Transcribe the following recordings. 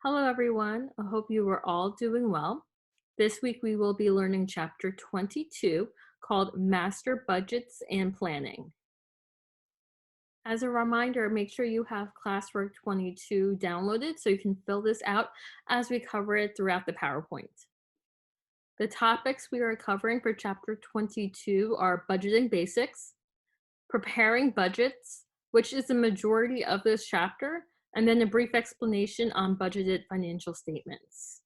Hello, everyone. I hope you are all doing well. This week we will be learning chapter 22 called Master Budgets and Planning. As a reminder, make sure you have classwork 22 downloaded so you can fill this out as we cover it throughout the PowerPoint. The topics we are covering for chapter 22 are budgeting basics, preparing budgets, which is the majority of this chapter, and then a brief explanation on budgeted financial statements.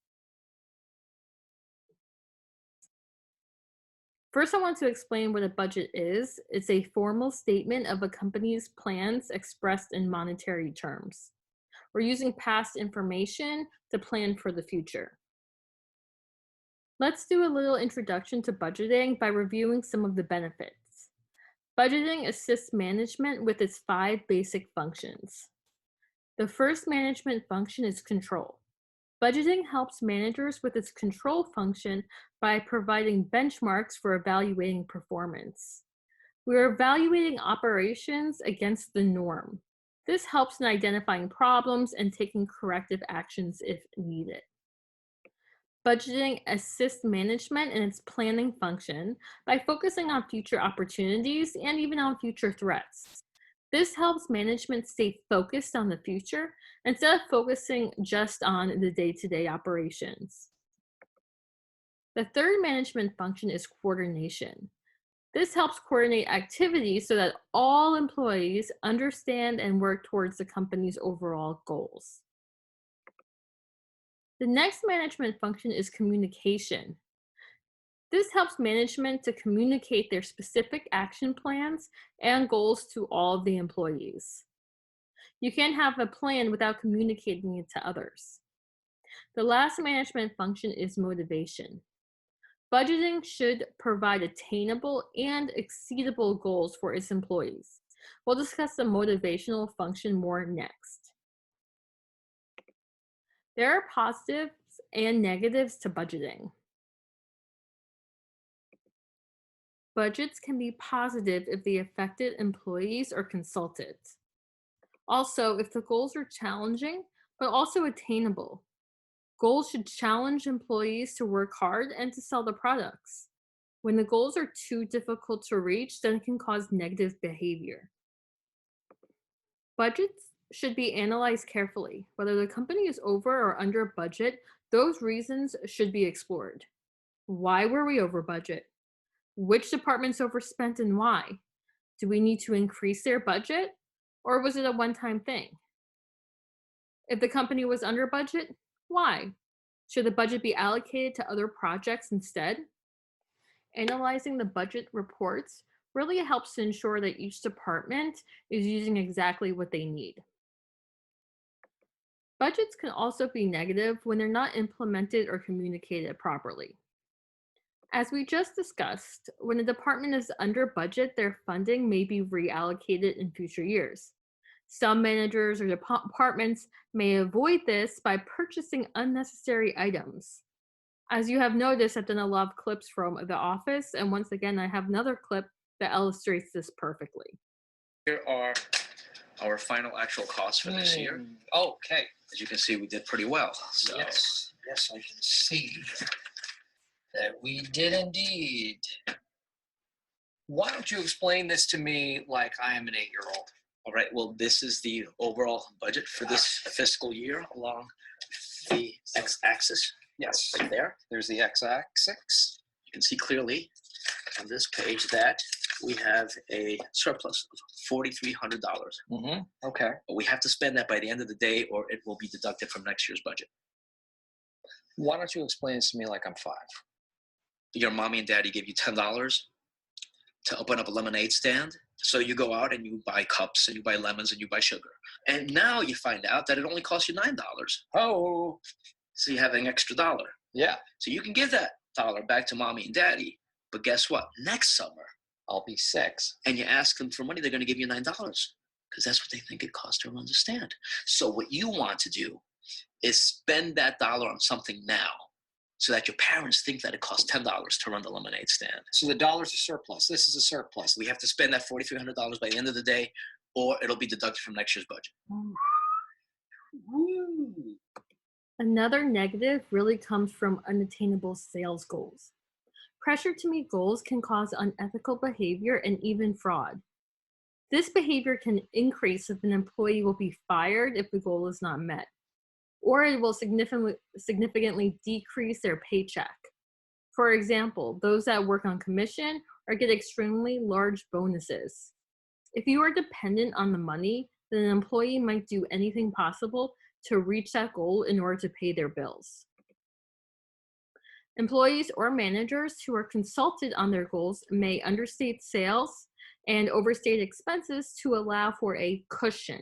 First, I want to explain what a budget is. It's a formal statement of a company's plans expressed in monetary terms. We're using past information to plan for the future. Let's do a little introduction to budgeting by reviewing some of the benefits. Budgeting assists management with its 5 basic functions. The first management function is control. Budgeting helps managers with its control function by providing benchmarks for evaluating performance. We are evaluating operations against the norm. This helps in identifying problems and taking corrective actions if needed. Budgeting assists management in its planning function by focusing on future opportunities and even on future threats. This helps management stay focused on the future instead of focusing just on the day-to-day operations. The third management function is coordination. This helps coordinate activities so that all employees understand and work towards the company's overall goals. The next management function is communication. This helps management to communicate their specific action plans and goals to all of the employees. You can't have a plan without communicating it to others. The last management function is motivation. Budgeting should provide attainable and exceedable goals for its employees. We'll discuss the motivational function more next. There are positives and negatives to budgeting. Budgets can be positive if the affected employees are consulted. Also, if the goals are challenging, but also attainable. Goals should challenge employees to work hard and to sell the products. When the goals are too difficult to reach, then it can cause negative behavior. Budgets should be analyzed carefully. Whether the company is over or under budget, those reasons should be explored. Why were we over budget? Which departments overspent and why? Do we need to increase their budget? Or was it a one-time thing? If the company was under budget, why? Should the budget be allocated to other projects instead? Analyzing the budget reports really helps to ensure that each department is using exactly what they need. Budgets can also be negative when they're not implemented or communicated properly. As we just discussed, when a department is under budget, their funding may be reallocated in future years. Some managers or departments may avoid this by purchasing unnecessary items. As you have noticed, I've done a lot of clips from The Office, and once again, I have another clip that illustrates this perfectly. Here are our final actual costs for this year. Okay. As you can see, we did pretty well. So Yes, I can see that we did indeed. Why don't you explain this to me like I am an 8-year-old? all right, well, this is the overall budget for this fiscal year along the x-axis Yes. right there. There's the x-axis. You can see clearly on this page that we have a surplus of $4,300. Okay. But we have to spend that by the end of the day or it will be deducted from next year's budget. Why don't you explain this to me like I'm 5? Your mommy and daddy give you $10 to open up a lemonade stand. So you go out and you buy cups and you buy lemons and you buy sugar. And now you find out that it only costs you $9. Oh. So you have an extra dollar. Yeah. So you can give that dollar back to mommy and daddy. But guess what? Next summer, I'll be 6. and you ask them for money, they're going to give you $9 because that's what they think it costs to run the stand. So what you want to do is spend that dollar on something now so that your parents think that it costs $10 to run the lemonade stand. So the dollar's a surplus. This is a surplus. We have to spend that $4,300 by the end of the day or it'll be deducted from next year's budget. Woo. Another negative really comes from unattainable sales goals. Pressure to meet goals can cause unethical behavior and even fraud. This behavior can increase if an employee will be fired if the goal is not met, or it will significantly decrease their paycheck. For example, those that work on commission or get extremely large bonuses. If you are dependent on the money, then an employee might do anything possible to reach that goal in order to pay their bills. Employees or managers who are consulted on their goals may understate sales and overstate expenses to allow for a cushion.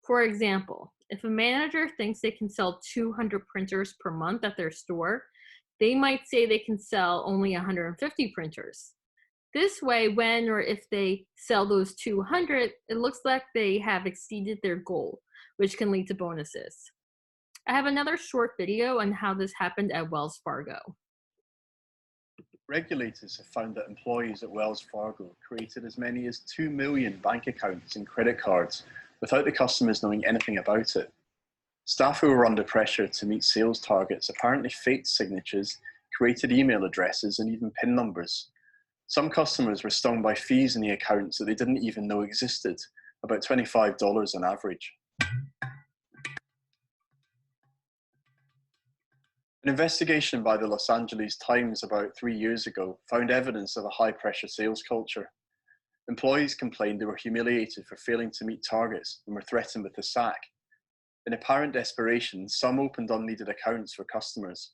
For example, if a manager thinks they can sell 200 printers per month at their store, they might say they can sell only 150 printers. This way, when or if they sell those 200, it looks like they have exceeded their goal, which can lead to bonuses. I have another short video on how this happened at Wells Fargo. Regulators have found that employees at Wells Fargo created as many as 2 million bank accounts and credit cards without the customers knowing anything about it. Staff who were under pressure to meet sales targets apparently faked signatures, created email addresses, and even PIN numbers. Some customers were stung by fees in the accounts that they didn't even know existed, about $25 on average. An investigation by the Los Angeles Times about 3 years ago found evidence of a high-pressure sales culture. Employees complained they were humiliated for failing to meet targets and were threatened with a sack. In apparent desperation, some opened unneeded accounts for customers.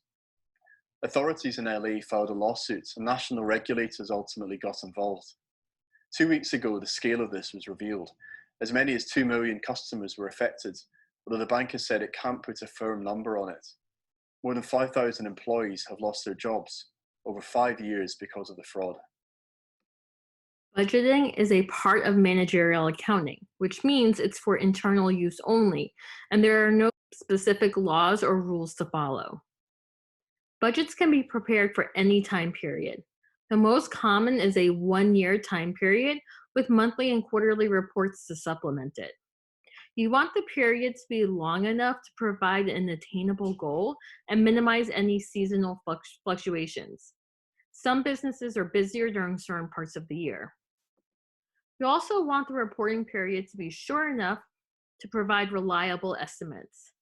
Authorities in LA filed a lawsuit, and national regulators ultimately got involved. 2 weeks ago, the scale of this was revealed. As many as 2 million customers were affected, although the bank has said it can't put a firm number on it. More than 5,000 employees have lost their jobs over 5 years because of the fraud. Budgeting is a part of managerial accounting, which means it's for internal use only, and there are no specific laws or rules to follow. Budgets can be prepared for any time period. The most common is a 1-year time period with monthly and quarterly reports to supplement it. You want the period to be long enough to provide an attainable goal and minimize any seasonal fluctuations. Some businesses are busier during certain parts of the year. You also want the reporting period to be short enough to provide reliable estimates.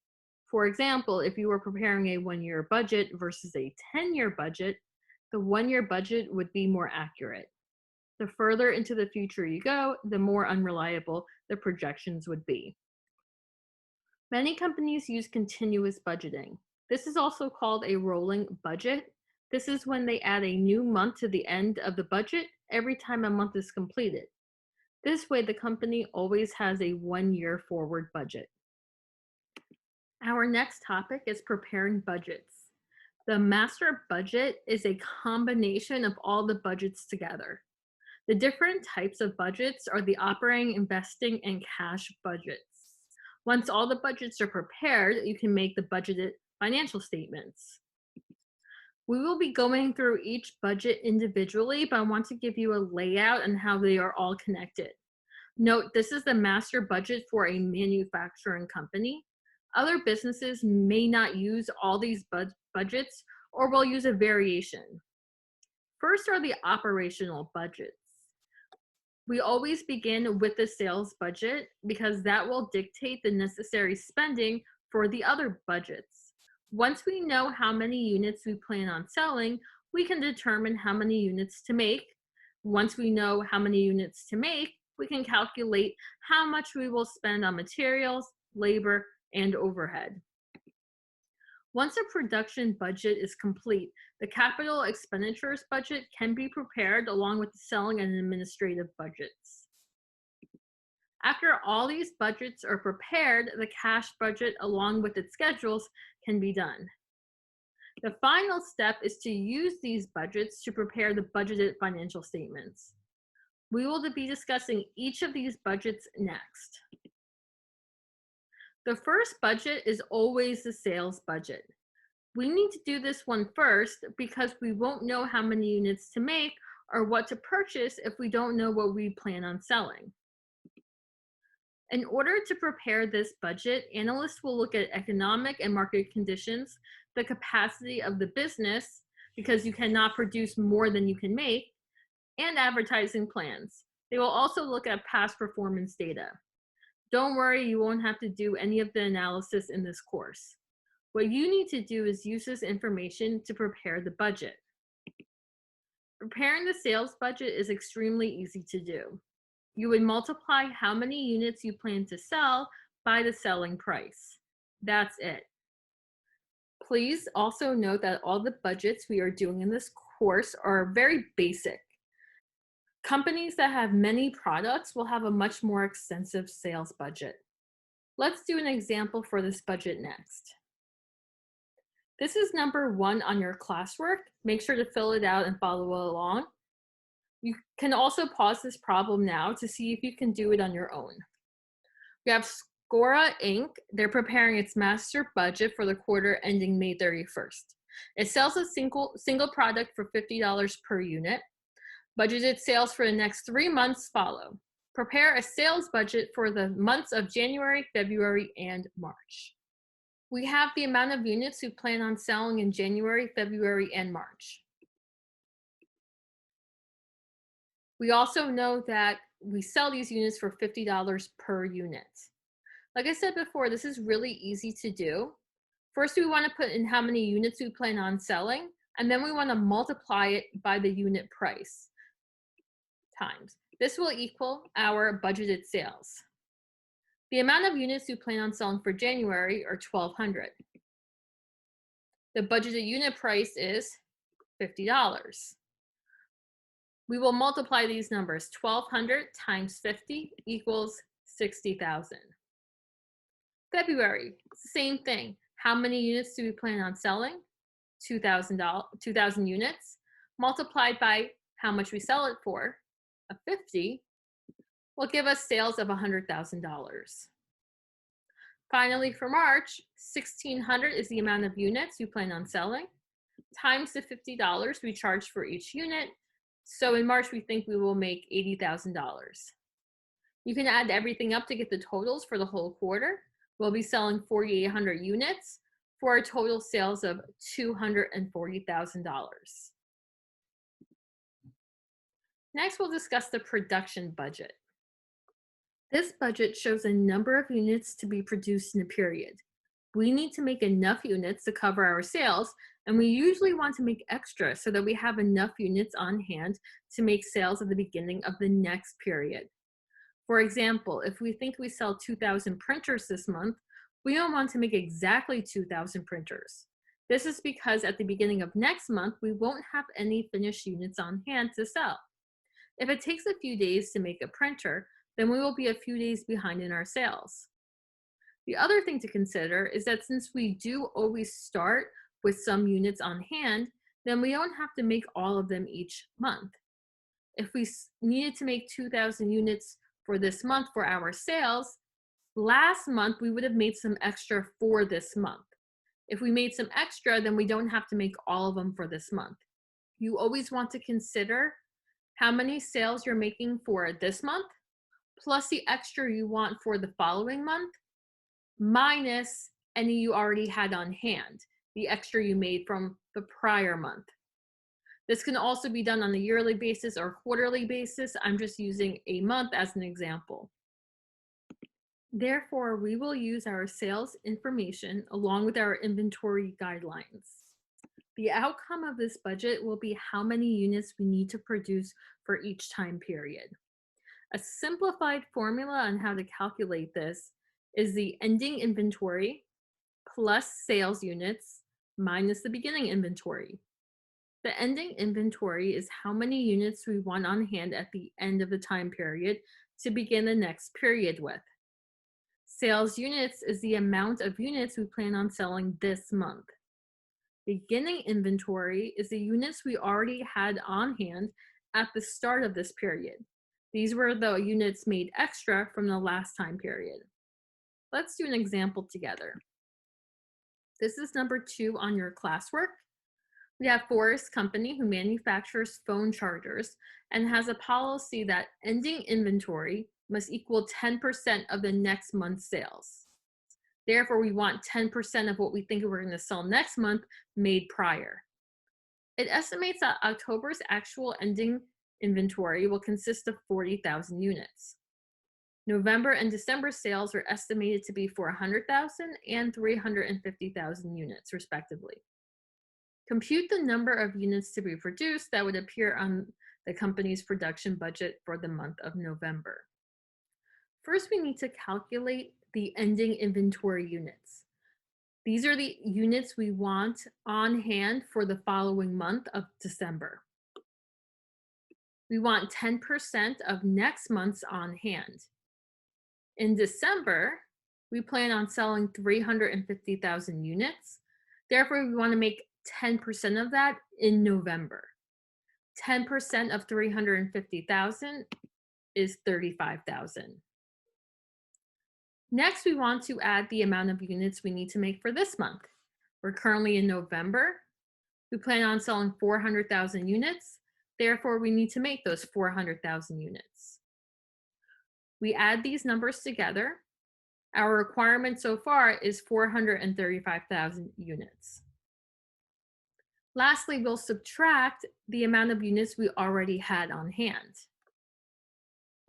For example, if you were preparing a 1-year budget versus a 10-year budget, the 1-year budget would be more accurate. The further into the future you go, the more unreliable the projections would be. Many companies use continuous budgeting. This is also called a rolling budget. This is when they add a new month to the end of the budget every time a month is completed. This way, the company always has a 1-year forward budget. Our next topic is preparing budgets. The master budget is a combination of all the budgets together. The different types of budgets are the operating, investing, and cash budgets. Once all the budgets are prepared, you can make the budgeted financial statements. We will be going through each budget individually, but I want to give you a layout on how they are all connected. Note, this is the master budget for a manufacturing company. Other businesses may not use all these budgets or will use a variation. First are the operational budgets. We always begin with the sales budget because that will dictate the necessary spending for the other budgets. Once we know how many units we plan on selling, we can determine how many units to make. Once we know how many units to make, we can calculate how much we will spend on materials, labor, and overhead. Once a production budget is complete, the capital expenditures budget can be prepared along with the selling and administrative budgets. After all these budgets are prepared, the cash budget along with its schedules can be done. The final step is to use these budgets to prepare the budgeted financial statements. We will be discussing each of these budgets next. The first budget is always the sales budget. We need to do this one first because we won't know how many units to make or what to purchase if we don't know what we plan on selling. In order to prepare this budget, analysts will look at economic and market conditions, the capacity of the business, because you cannot produce more than you can make, and advertising plans. They will also look at past performance data. Don't worry, you won't have to do any of the analysis in this course. What you need to do is use this information to prepare the budget. Preparing the sales budget is extremely easy to do. You would multiply how many units you plan to sell by the selling price. That's it. Please also note that all the budgets we are doing in this course are very basic. Companies that have many products will have a much more extensive sales budget. Let's do an example for this budget next. This is number 1 on your classwork. Make sure to fill it out and follow along. You can also pause this problem now to see if you can do it on your own. We have Scora Inc. They're preparing its master budget for the quarter ending May 31st. It sells a single product for $50 per unit. Budgeted sales for the next 3 months follow. Prepare a sales budget for the months of January, February, and March. We have the amount of units we plan on selling in January, February, and March. We also know that we sell these units for $50 per unit. Like I said before, this is really easy to do. First, we want to put in how many units we plan on selling, and then we want to multiply it by the unit price times. This will equal our budgeted sales. The amount of units we plan on selling for January are 1,200. The budgeted unit price is $50. We will multiply these numbers. 1,200 times 50 equals 60,000. February, same thing. How many units do we plan on selling? 2,000 units multiplied by how much we sell it for, of 50, will give us sales of $100,000. Finally, for March, 1,600 is the amount of units we plan on selling, times the $50 we charge for each unit. So in March, we think we will make $80,000. You can add everything up to get the totals for the whole quarter. We'll be selling 4,800 units for a total sales of $240,000. Next, we'll discuss the production budget. This budget shows a number of units to be produced in a period. We need to make enough units to cover our sales, and we usually want to make extra so that we have enough units on hand to make sales at the beginning of the next period. For example, if we think we sell 2,000 printers this month, we don't want to make exactly 2,000 printers. This is because at the beginning of next month, we won't have any finished units on hand to sell. If it takes a few days to make a printer, then we will be a few days behind in our sales. The other thing to consider is that since we do always start with some units on hand, then we don't have to make all of them each month. If we needed to make 2,000 units for this month for our sales, last month we would have made some extra for this month. If we made some extra, then we don't have to make all of them for this month. You always want to consider how many sales you're making for this month, plus the extra you want for the following month, minus any you already had on hand, the extra you made from the prior month. This can also be done on a yearly basis or quarterly basis. I'm just using a month as an example. Therefore, we will use our sales information along with our inventory guidelines. The outcome of this budget will be how many units we need to produce for each time period. A simplified formula on how to calculate this is the ending inventory plus sales units minus the beginning inventory. The ending inventory is how many units we want on hand at the end of the time period to begin the next period with. Sales units is the amount of units we plan on selling this month. Beginning inventory is the units we already had on hand at the start of this period. These were the units made extra from the last time period. Let's do an example together. This is number 2 on your classwork. We have Forest Company, who manufactures phone chargers and has a policy that ending inventory must equal 10% of the next month's sales. Therefore, we want 10% of what we think we're going to sell next month made prior. It estimates that October's actual ending inventory will consist of 40,000 units. November and December sales are estimated to be 400,000 and 350,000 units, respectively. Compute the number of units to be produced that would appear on the company's production budget for the month of November. First, we need to calculate the ending inventory units. These are the units we want on hand for the following month of December. We want 10% of next month's on hand. In December, we plan on selling 350,000 units. Therefore, we want to make 10% of that in November. 10% of 350,000 is 35,000. Next, we want to add the amount of units we need to make for this month. We're currently in November. We plan on selling 400,000 units. Therefore, we need to make those 400,000 units. We add these numbers together. Our requirement so far is 435,000 units. Lastly, we'll subtract the amount of units we already had on hand.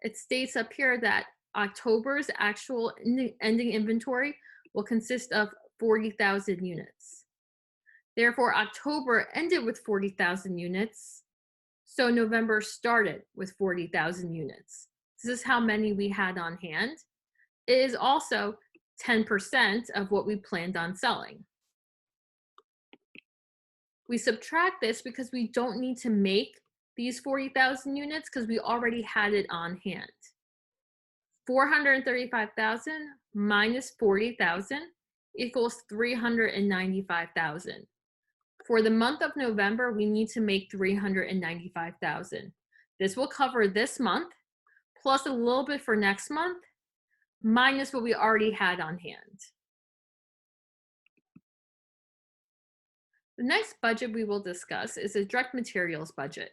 It states up here that October's actual ending inventory will consist of 40,000 units. Therefore, October ended with 40,000 units, so November started with 40,000 units. This is how many we had on hand. It is also 10% of what we planned on selling. We subtract this because we don't need to make these 40,000 units because we already had it on hand. 435,000 minus 40,000 equals 395,000. For the month of November, we need to make 395,000. This will cover this month, plus a little bit for next month, minus what we already had on hand. The next budget we will discuss is the direct materials budget.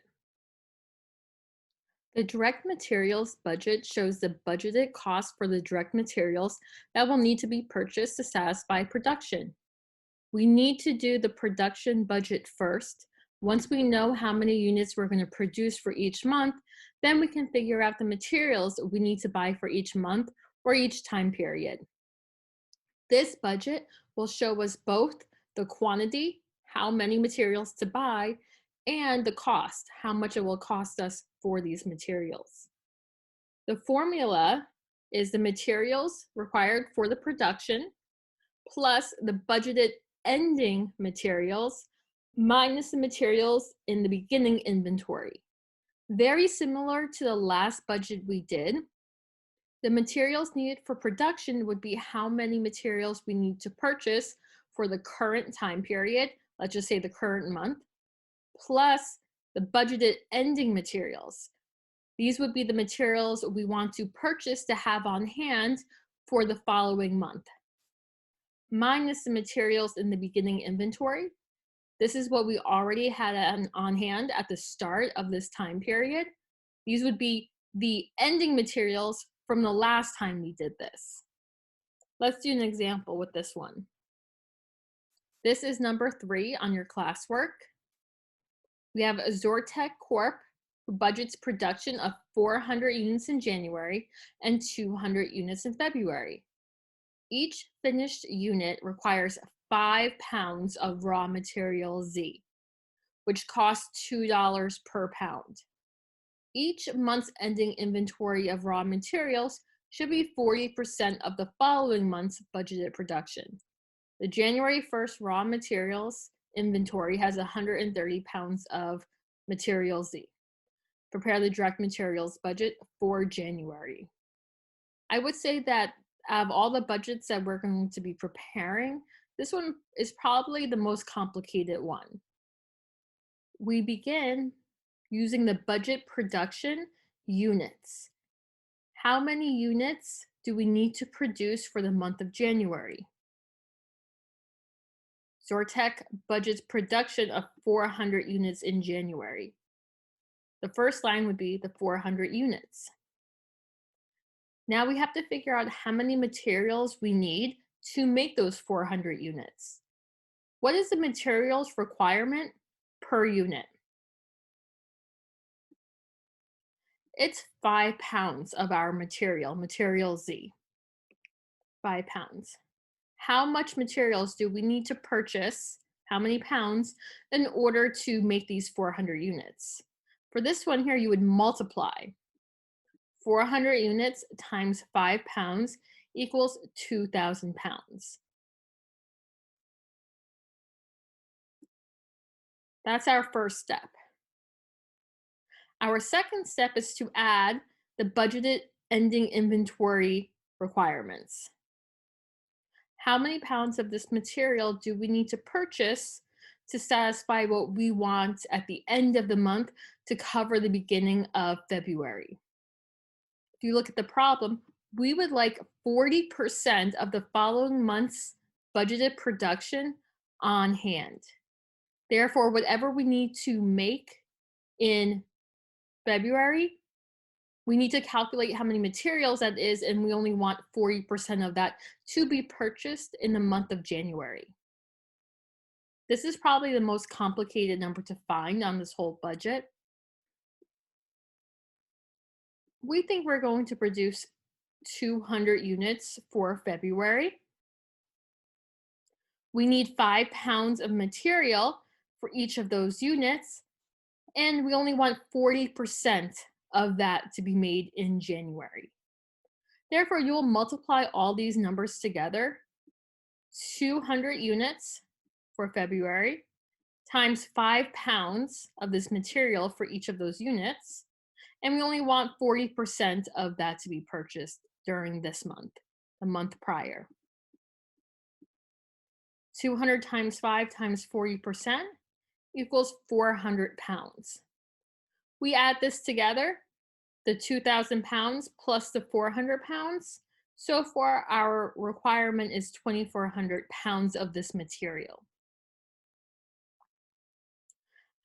The direct materials budget shows the budgeted cost for the direct materials that will need to be purchased to satisfy production. We need to do the production budget first. Once we know how many units we're going to produce for each month, then we can figure out the materials we need to buy for each month or each time period. This budget will show us both the quantity, how many materials to buy, and the cost, how much it will cost us for these materials. The formula is the materials required for the production plus the budgeted ending materials minus the materials in the beginning inventory. Very similar to the last budget we did. The materials needed for production would be how many materials we need to purchase for the current time period, let's just say the current month, plus the budgeted ending materials. These would be the materials we want to purchase to have on hand for the following month, minus the materials in the beginning inventory. This is what we already had on hand at the start of this time period. These would be the ending materials from the last time we did this. Let's do an example with this one. This is number 3 on your classwork. We have a Zortec Corp who budgets production of 400 units in January and 200 units in February. Each finished unit requires 5 pounds of raw material Z, which costs $2 per pound. Each month's ending inventory of raw materials should be 40% of the following month's budgeted production. The January 1st raw materials inventory has 130 pounds of material Z. Prepare the direct materials budget for January. I would say that out of all the budgets that we're going to be preparing, this one is probably the most complicated one. We begin using the budget production units. How many units do we need to produce for the month of January? Zortec budgets production of 400 units in January. The first line would be the 400 units. Now we have to figure out how many materials we need to make those 400 units. What is the materials requirement per unit? It's 5 pounds of our material Z. 5 pounds. How much materials do we need to purchase, how many pounds, in order to make these 400 units? For this one here, you would multiply 400 units times 5 pounds equals 2,000 pounds. That's our first step. Our second step is to add the budgeted ending inventory requirements. How many pounds of this material do we need to purchase to satisfy what we want at the end of the month to cover the beginning of February? If you look at the problem, we would like 40% of the following month's budgeted production on hand. Therefore, whatever we need to make in February, we need to calculate how many materials that is, and we only want 40% of that to be purchased in the month of January. This is probably the most complicated number to find on this whole budget. We think we're going to produce 200 units for February. We need 5 pounds of material for each of those units, and we only want 40% of that to be made in January. Therefore, you will multiply all these numbers together. 200 units for February times 5 pounds of this material for each of those units. And we only want 40% of that to be purchased during this month, the month prior. 200 times 5 times 40% equals 400 pounds. We add this together, the 2,000 pounds plus the 400 pounds. So far, our requirement is 2,400 pounds of this material.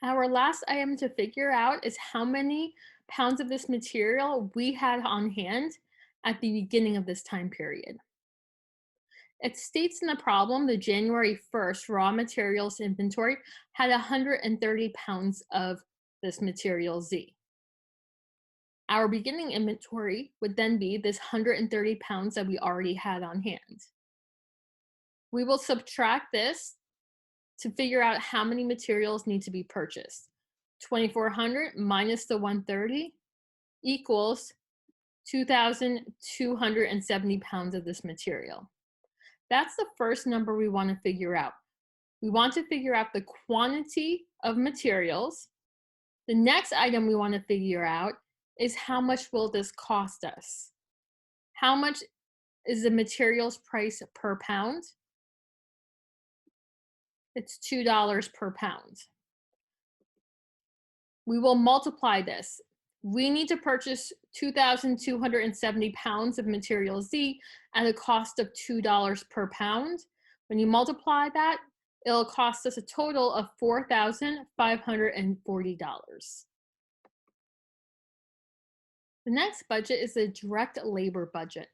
Our last item to figure out is how many pounds of this material we had on hand at the beginning of this time period. It states in the problem the January 1st raw materials inventory had 130 pounds of this material Z. Our beginning inventory would then be this 130 pounds that we already had on hand. We will subtract this to figure out how many materials need to be purchased. 2,400 minus the 130 equals 2,270 pounds of this material. That's the first number we want to figure out. We want to figure out the quantity of materials. The next item we want to figure out is how much will this cost us? How much is the materials price per pound? It's $2 per pound. We will multiply this. We need to purchase 2,270 pounds of material Z at a cost of $2 per pound. When you multiply that, it'll cost us a total of $4,540. The next budget is the direct labor budget.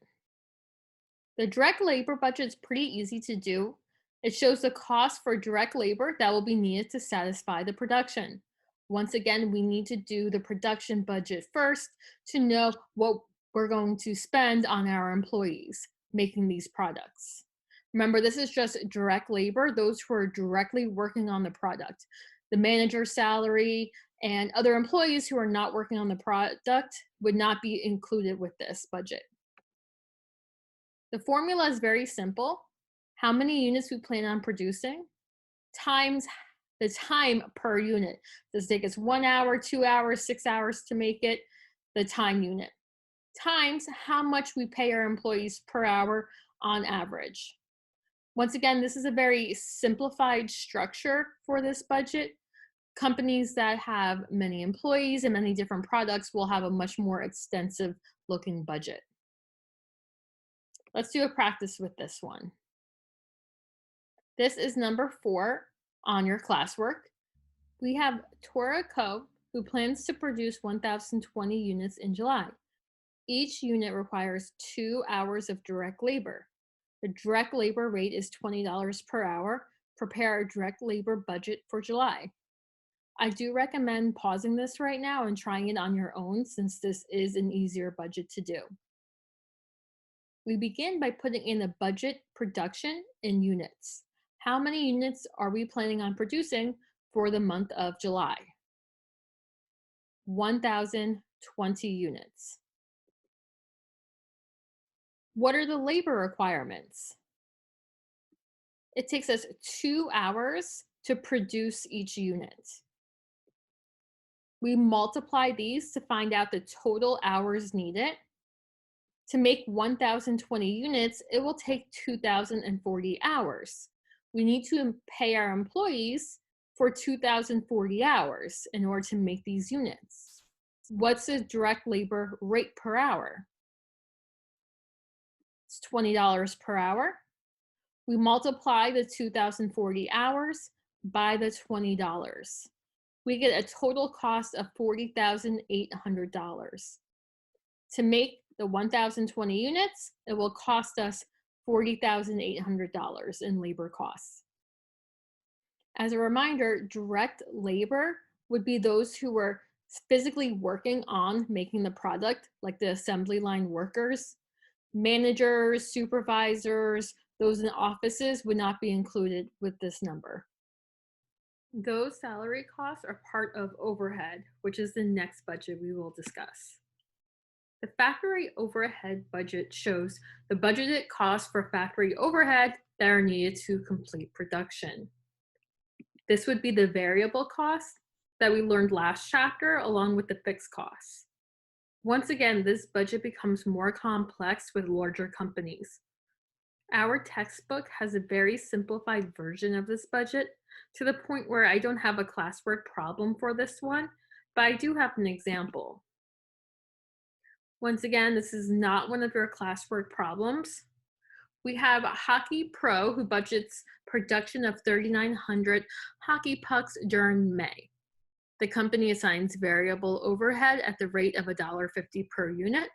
The direct labor budget is pretty easy to do. It shows the cost for direct labor that will be needed to satisfy the production. Once again, we need to do the production budget first to know what we're going to spend on our employees making these products. Remember, this is just direct labor, those who are directly working on the product. The manager's salary and other employees who are not working on the product would not be included with this budget. The formula is very simple. How many units we plan on producing times the time per unit. Does it take us 1 hour, 2 hours, 6 hours to make it? The time unit. Times how much we pay our employees per hour on average. Once again, this is a very simplified structure for this budget. Companies that have many employees and many different products will have a much more extensive looking budget. Let's do a practice with this one. This is number 4 on your classwork. We have Tora Cove, who plans to produce 1,020 units in July. Each unit requires 2 hours of direct labor. The direct labor rate is $20 per hour. Prepare a direct labor budget for July. I do recommend pausing this right now and trying it on your own since this is an easier budget to do. We begin by putting in a budget production in units. How many units are we planning on producing for the month of July? 1,020 units. What are the labor requirements? It takes us 2 hours to produce each unit. We multiply these to find out the total hours needed. To make 1,020 units, it will take 2,040 hours. We need to pay our employees for 2,040 hours in order to make these units. What's the direct labor rate per hour? It's $20 per hour. We multiply the 2,040 hours by the $20. We get a total cost of $40,800. To make the 1,020 units, it will cost us $40,800 in labor costs. As a reminder, direct labor would be those who were physically working on making the product, like the assembly line workers. Managers, supervisors, those in offices would not be included with this number. Those salary costs are part of overhead, which is the next budget we will discuss. The factory overhead budget shows the budgeted costs for factory overhead that are needed to complete production. This would be the variable costs that we learned last chapter, along with the fixed costs. Once again, this budget becomes more complex with larger companies. Our textbook has a very simplified version of this budget to the point where I don't have a classwork problem for this one, but I do have an example. Once again, this is not one of your classwork problems. We have Hockey Pro who budgets production of 3,900 hockey pucks during May. The company assigns variable overhead at the rate of $1.50 per unit.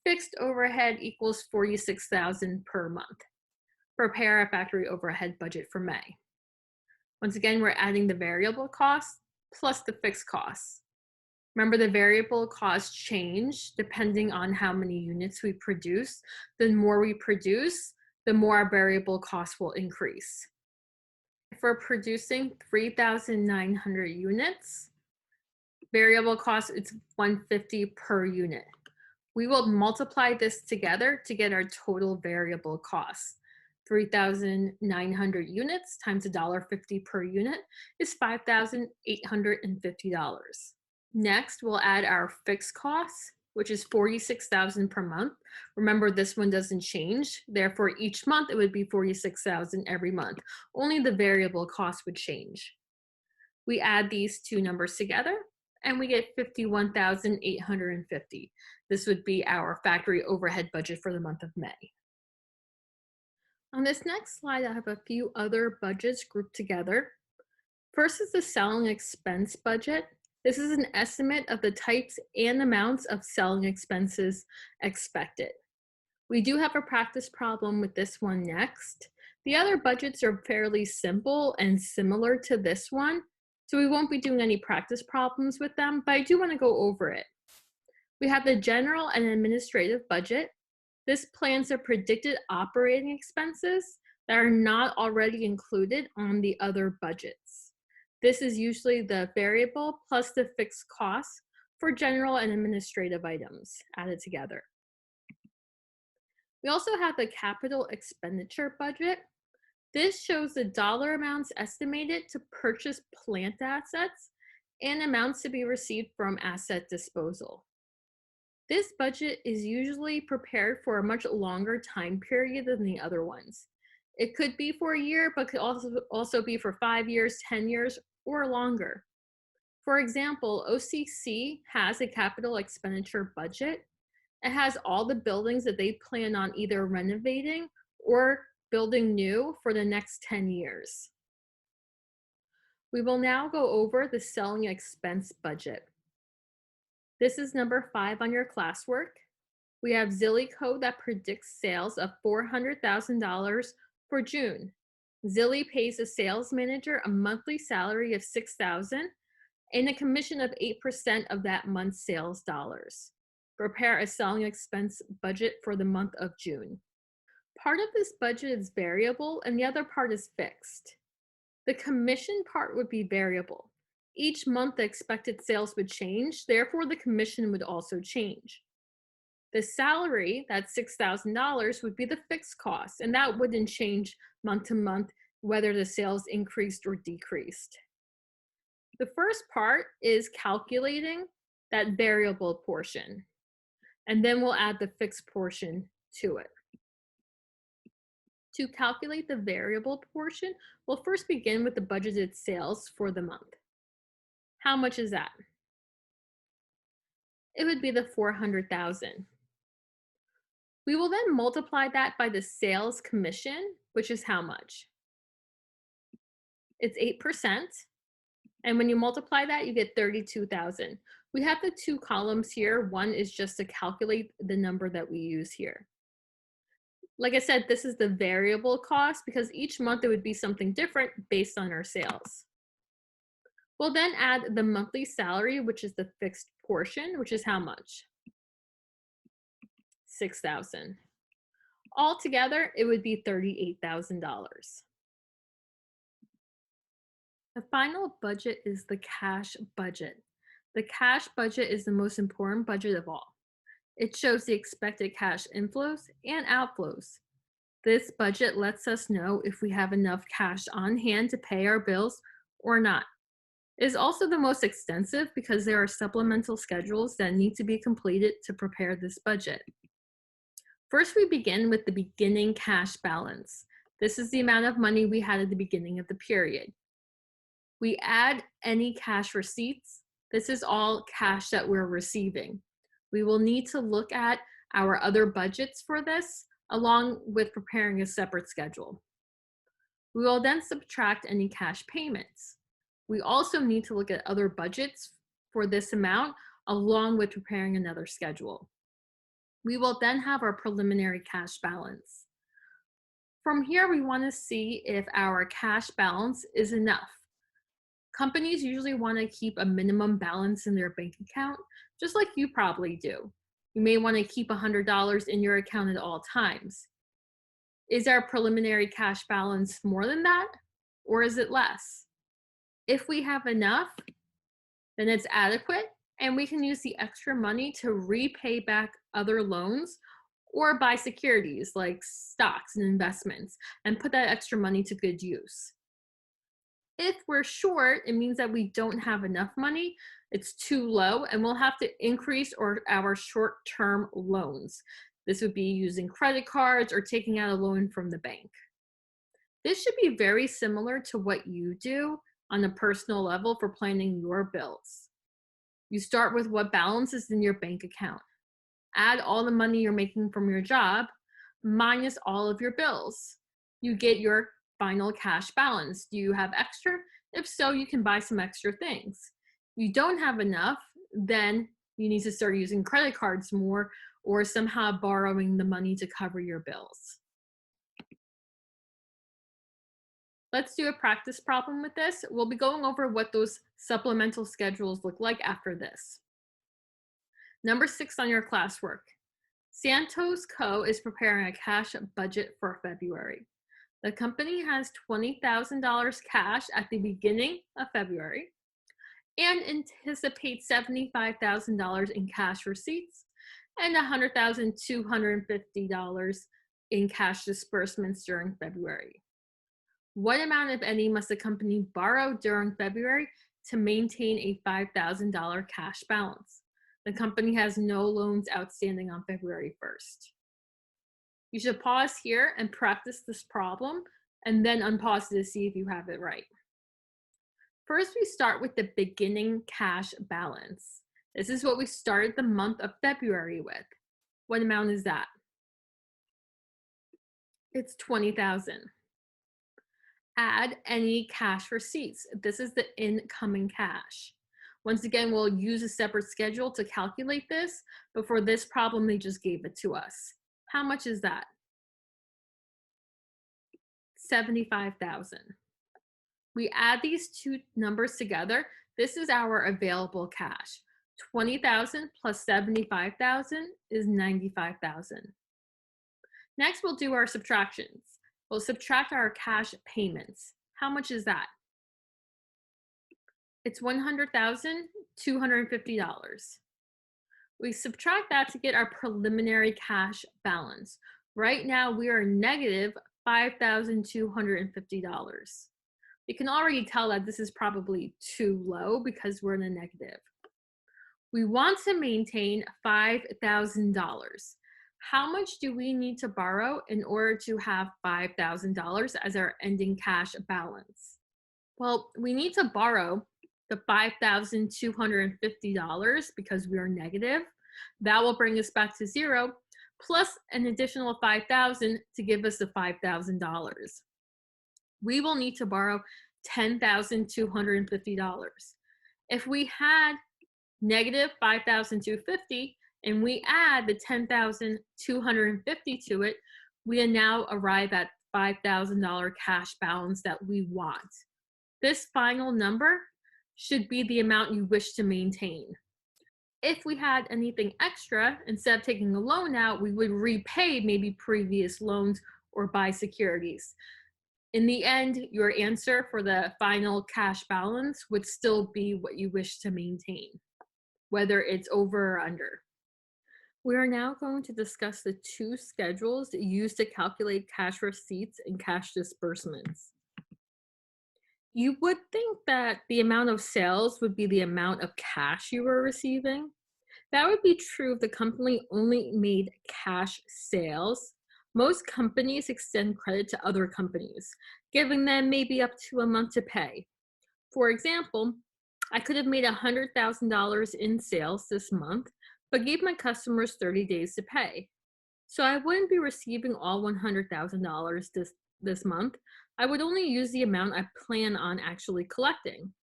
Fixed overhead equals $46,000 per month. Prepare a factory overhead budget for May. Once again, we're adding the variable costs plus the fixed costs. Remember, the variable costs change depending on how many units we produce. The more we produce, the more our variable costs will increase. If we're producing 3,900 units, variable cost is $150 per unit. We will multiply this together to get our total variable cost. 3,900 units times $1.50 per unit is $5,850. Next, we'll add our fixed costs, which is $46,000 per month. Remember, this one doesn't change. Therefore, each month it would be $46,000 every month. Only the variable cost would change. We add these two numbers together and we get $51,850. This would be our factory overhead budget for the month of May. On this next slide, I have a few other budgets grouped together. First is the selling expense budget. This is an estimate of the types and amounts of selling expenses expected. We do have a practice problem with this one next. The other budgets are fairly simple and similar to this one, so we won't be doing any practice problems with them, but I do want to go over it. We have the general and administrative budget. This plans the predicted operating expenses that are not already included on the other budgets. This is usually the variable plus the fixed costs for general and administrative items added together. We also have the capital expenditure budget. This shows the dollar amounts estimated to purchase plant assets and amounts to be received from asset disposal. This budget is usually prepared for a much longer time period than the other ones. It could be for a year, but could also be for 5 years, 10 years, or longer. For example, OCC has a capital expenditure budget. It has all the buildings that they plan on either renovating or building new for the next 10 years. We will now go over the selling expense budget. This is number 5 on your classwork. We have Zillico that predicts sales of $400,000 for June. Zilly pays a sales manager a monthly salary of $6,000 and a commission of 8% of that month's sales dollars. Prepare a selling expense budget for the month of June. Part of this budget is variable and the other part is fixed. The commission part would be variable. Each month, the expected sales would change, therefore, the commission would also change. The salary, that's $6,000, would be the fixed cost, and that wouldn't change month to month whether the sales increased or decreased. The first part is calculating that variable portion, and then we'll add the fixed portion to it. To calculate the variable portion, we'll first begin with the budgeted sales for the month. How much is that? It would be the $400,000. We will then multiply that by the sales commission, which is how much? It's 8%. And when you multiply that, you get 32,000. We have the two columns here. One is just to calculate the number that we use here. Like I said, this is the variable cost because each month it would be something different based on our sales. We'll then add the monthly salary, which is the fixed portion, which is how much? 6,000. Altogether, it would be $38,000. The final budget is the cash budget. The cash budget is the most important budget of all. It shows the expected cash inflows and outflows. This budget lets us know if we have enough cash on hand to pay our bills or not. It is also the most extensive because there are supplemental schedules that need to be completed to prepare this budget. First, we begin with the beginning cash balance. This is the amount of money we had at the beginning of the period. We add any cash receipts. This is all cash that we're receiving. We will need to look at our other budgets for this, along with preparing a separate schedule. We will then subtract any cash payments. We also need to look at other budgets for this amount, along with preparing another schedule. We will then have our preliminary cash balance. From here, we want to see if our cash balance is enough. Companies usually want to keep a minimum balance in their bank account, just like you probably do. You may want to keep $100 in your account at all times. Is our preliminary cash balance more than that, or is it less? If we have enough, then it's adequate, and we can use the extra money to repay back other loans or buy securities like stocks and investments and put that extra money to good use. If we're short, it means that we don't have enough money, it's too low, and we'll have to increase our short-term loans. This would be using credit cards or taking out a loan from the bank. This should be very similar to what you do on a personal level for planning your bills. You start with what balance is in your bank account. Add all the money you're making from your job, minus all of your bills. You get your final cash balance. Do you have extra? If so, you can buy some extra things. If you don't have enough, then you need to start using credit cards more or somehow borrowing the money to cover your bills. Let's do a practice problem with this. We'll be going over what those supplemental schedules look like after this. Number 6 on your classwork. Santos Co. is preparing a cash budget for February. The company has $20,000 cash at the beginning of February and anticipates $75,000 in cash receipts and $100,250 in cash disbursements during February. What amount, if any, must the company borrow during February to maintain a $5,000 cash balance? The company has no loans outstanding on February 1st. You should pause here and practice this problem and then unpause to see if you have it right. First, we start with the beginning cash balance. This is what we started the month of February with. What amount is that? It's $20,000. Add any cash receipts. This is the incoming cash. Once again, we'll use a separate schedule to calculate this, but for this problem, they just gave it to us. How much is that? 75,000. We add these two numbers together. This is our available cash. 20,000 plus 75,000 is 95,000. Next, we'll do our subtractions. We'll subtract our cash payments. How much is that? It's $100,250. We subtract that to get our preliminary cash balance. Right now, we are negative $5,250. You can already tell that this is probably too low because we're in a negative. We want to maintain $5,000. How much do we need to borrow in order to have $5,000 as our ending cash balance? Well, we need to borrow the $5,250 because we are negative. That will bring us back to zero, plus an additional $5,000 to give us the $5,000. We will need to borrow $10,250. If we had negative $5,250 and we add the $10,250 to it, we now arrive at $5,000 cash balance that we want. This final number should be the amount you wish to maintain. If we had anything extra, instead of taking a loan out, we would repay maybe previous loans or buy securities. In the end, your answer for the final cash balance would still be what you wish to maintain, whether it's over or under. We are now going to discuss the two schedules used to calculate cash receipts and cash disbursements. You would think that the amount of sales would be the amount of cash you were receiving. That would be true if the company only made cash sales. Most companies extend credit to other companies, giving them maybe up to a month to pay. For example, I could have made $100,000 in sales this month, but gave my customers 30 days to pay. So I wouldn't be receiving all $100,000 this month. I would only use the amount I plan on actually collecting.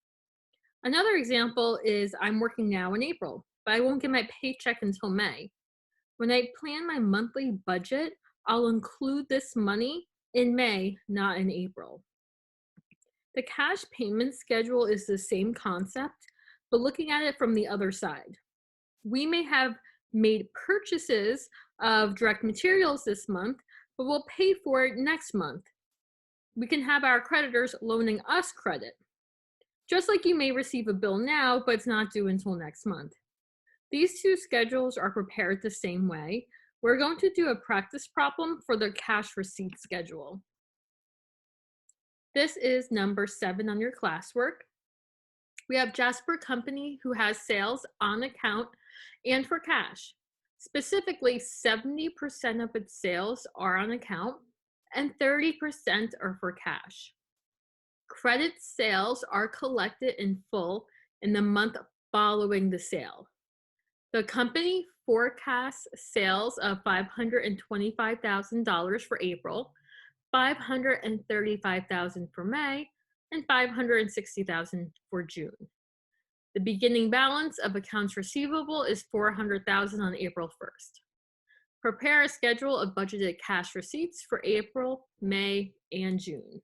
Another example is I'm working now in April, but I won't get my paycheck until May. When I plan my monthly budget, I'll include this money in May, not in April. The cash payment schedule is the same concept, but looking at it from the other side. We may have made purchases of direct materials this month, but we'll pay for it next month. We can have our creditors loaning us credit. Just like you may receive a bill now, but it's not due until next month. These two schedules are prepared the same way. We're going to do a practice problem for the cash receipt schedule. This is number 7 on your classwork. We have Jasper Company who has sales on account and for cash. Specifically, 70% of its sales are on account and 30% are for cash. Credit sales are collected in full in the month following the sale. The company forecasts sales of $525,000 for April, $535,000 for May, and $560,000 for June. The beginning balance of accounts receivable is $400,000 on April 1st. Prepare a schedule of budgeted cash receipts for April, May, and June.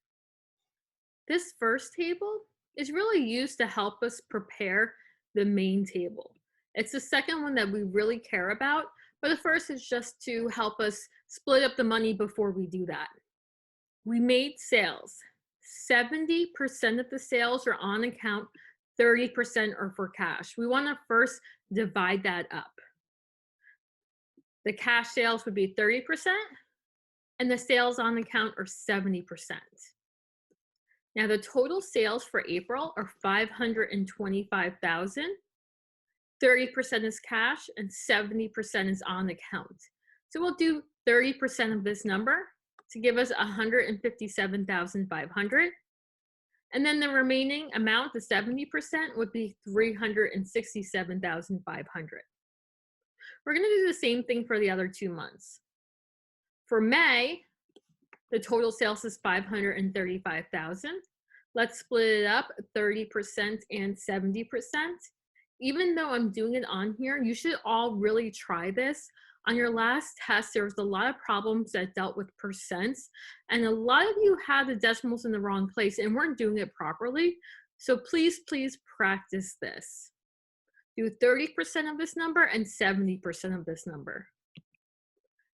This first table is really used to help us prepare the main table. It's the second one that we really care about, but the first is just to help us split up the money before we do that. We made sales. 70% of the sales are on account, 30% are for cash. We want to first divide that up. The cash sales would be 30%, and the sales on account are 70%. Now the total sales for April are $525,000. 30% is cash and 70% is on account. So we'll do 30% of this number to give us $157,500. And then the remaining amount, the 70%, would be $367,500. We're going to do the same thing for the other 2 months. For May, the total sales is $535,000. Let's split it up 30% and 70%. even though I'm doing it on here, you should all really try this. On your last test, there was a lot of problems that dealt with percents, and a lot of you had the decimals in the wrong place and weren't doing it properly. So please, please practice this. Do 30% of this number and 70% of this number.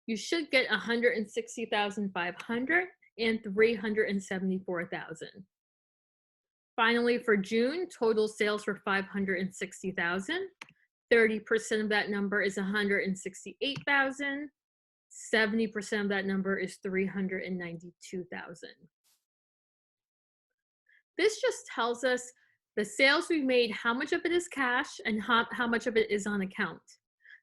You should get 160,500 and 374,000. Finally, for June, total sales were 560,000. 30% of that number is 168,000. 70% of that number is 392,000. This just tells us the sales we made, how much of it is cash and how much of it is on account.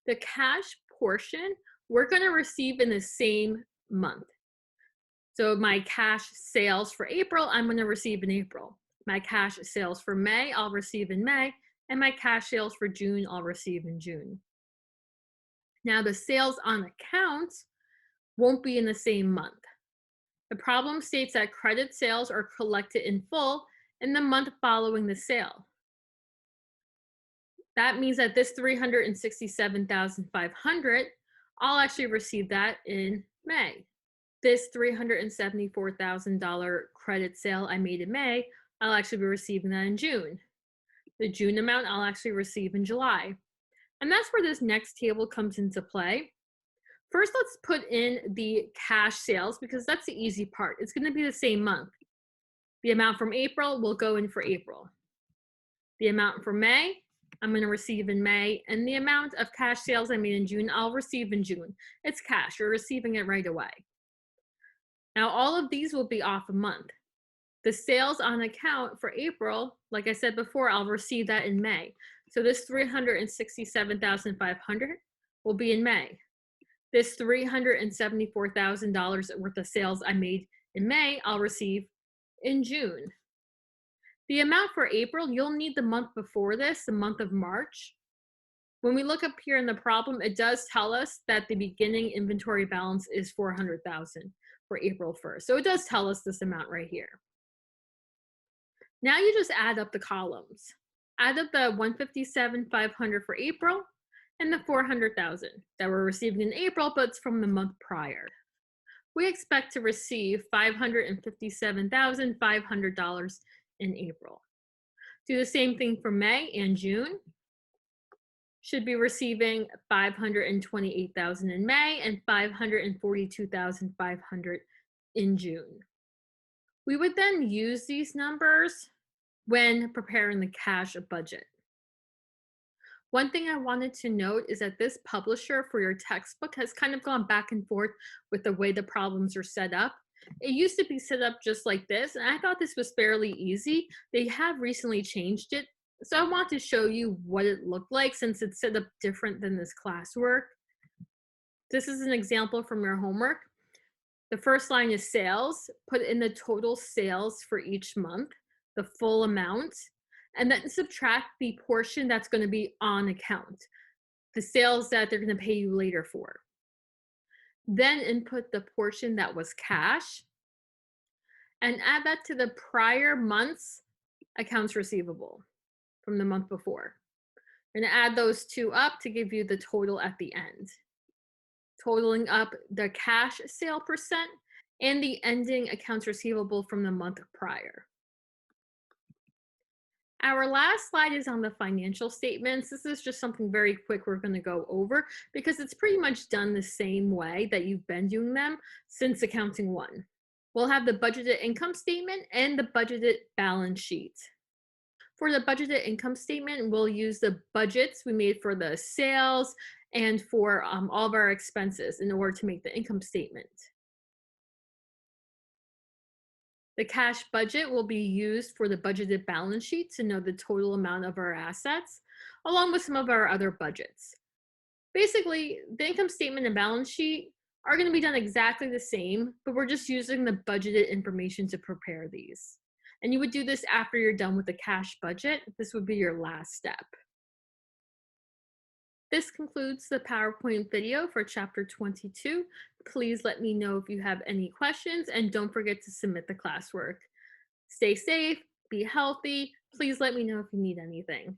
The cash portion, we're going to receive in the same month. So my cash sales for April, I'm going to receive in April. My cash sales for May, I'll receive in May. And my cash sales for June, I'll receive in June. Now the sales on account won't be in the same month. The problem states that credit sales are collected in full in the month following the sale. That means that this 367,500, I'll actually receive that in May. This $374,000 credit sale I made in May, I'll actually be receiving that in June. The June amount I'll actually receive in July. And that's where this next table comes into play. First, let's put in the cash sales because that's the easy part. It's going to be the same month. The amount from April will go in for April. The amount for May, I'm going to receive in May. And the amount of cash sales I made in June, I'll receive in June. It's cash. You're receiving it right away. Now, all of these will be off a month. The sales on account for April, like I said before, I'll receive that in May. So this 367,500 will be in May. This $374,000 worth of sales I made in May, I'll receive in June. The amount for April, you'll need the month before this, the month of March. When we look up here in the problem, it does tell us that the beginning inventory balance is 400,000 for April 1st. So it does tell us this amount right here. Now you just add up the columns. Add up the 157,500 for April and the 400,000 that we're receiving in April, but it's from the month prior. We expect to receive $557,500 in April. Do the same thing for May and June. Should be receiving 528,000 in May and 542,500 in June. We would then use these numbers when preparing the cash budget. One thing I wanted to note is that this publisher for your textbook has kind of gone back and forth with the way the problems are set up. It used to be set up just like this, and I thought this was fairly easy. They have recently changed it, so I want to show you what it looked like since it's set up different than this classwork. This is an example from your homework. The first line is sales. Put in the total sales for each month, the full amount, and then subtract the portion that's going to be on account, the sales that they're going to pay you later for. Then input the portion that was cash and add that to the prior month's accounts receivable from the month before. And add those two up to give you the total at the end, totaling up the cash sale percent and the ending accounts receivable from the month prior. Our last slide is on the financial statements. This is just something very quick we're going to go over because it's pretty much done the same way that you've been doing them since Accounting 1. We'll have the budgeted income statement and the budgeted balance sheet. For the budgeted income statement, we'll use the budgets we made for the sales and for all of our expenses in order to make the income statement. The cash budget will be used for the budgeted balance sheet to know the total amount of our assets, along with some of our other budgets. Basically, the income statement and balance sheet are going to be done exactly the same, but we're just using the budgeted information to prepare these. And you would do this after you're done with the cash budget. This would be your last step. This concludes the PowerPoint video for Chapter 22. Please let me know if you have any questions and don't forget to submit the classwork. Stay safe, be healthy. Please let me know if you need anything.